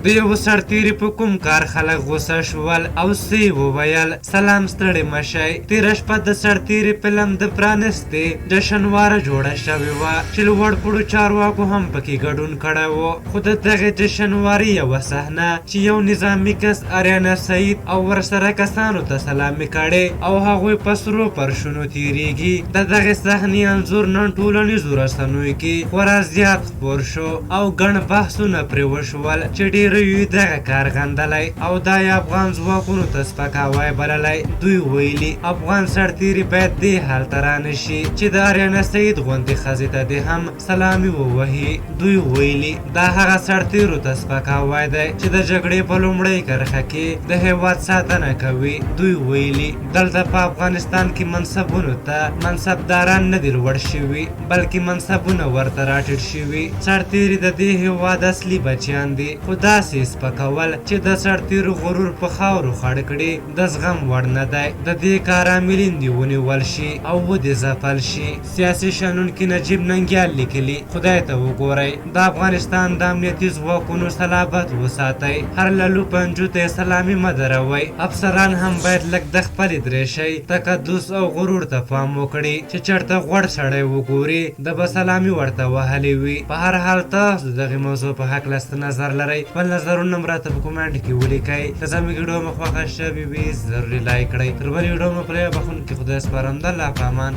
د یو سرتیري په کوم کار خلک غوسه شول او سی وویل سلام ستړي مشئ. تېره شپه د سرتیري فلم د پرانستې جشنواره جوړه شوې وه چې لوړ پوړو چارواکو هم پکې ګډون کړی و. خو د دغې جشنوارې یوه صحنه چې یو نظامي کس آریانا سعید او ورسره کسانو ته سلامي کړې او هغوی په سرو پرشونو تېرېږي. د دغې صحنې انځور نن ټولنیزو رسنیو کې خورا زیات خپور شو او ګڼ بحثونه پرې وشول چې ډېرو یې دغه کار غندلی او دا یې افغان ځواکونو ته سپکاوی بللی. دوی ویلي افغان سرتیري باید دې حال ته رانشي چې د آریانا سعید غوندې ښځې ته دې هم سلامي ووهي. دوی ویلي دا هغه سرتیرو ته سپکاوی دی چې د جګړې په لومړۍ کرښه کې د هېواد ساتنه کوي. دوی ویلي دلته په افغانستان کې منصبونو ته منصبداران نه دي لوړ شوي بلکې منصبونه ورته راټیټ شوي. سرتیري د دې هېواد اصلي بچیان دي خو داسې سپکول چې د سرتیرو غرور په خاورو خړ کړي د زغم وړ نه دی. د دې کار عاملین دې ونیول شي او ودې ځپل شي. سیاسي شنونکي نجیب ننګیال لیکلي خدای ته وګورئ د افغانستان د امنیتي ځواکونو صلابت وساتئ. هر للو پنجو ته سلامي مه دروئ. افسران هم باید لږ د خپلې درېشۍ تقدس او غرور ته پام وکړي چې چېرته غوړ سړی وګوري د به سلامي ورته وهلې وي. په هر حال تاسو د دغې موضوع په هکله څه نظر لرئ؟ خپل نظرونه هم راته په کومنټ کې ولیکئ. که زموږ ویډیو مو خوښه شوې وي ضروري لایک کړئ. تر بلې ویډیو مو پرې بخښونکي خدای سپارم. د الله په امان.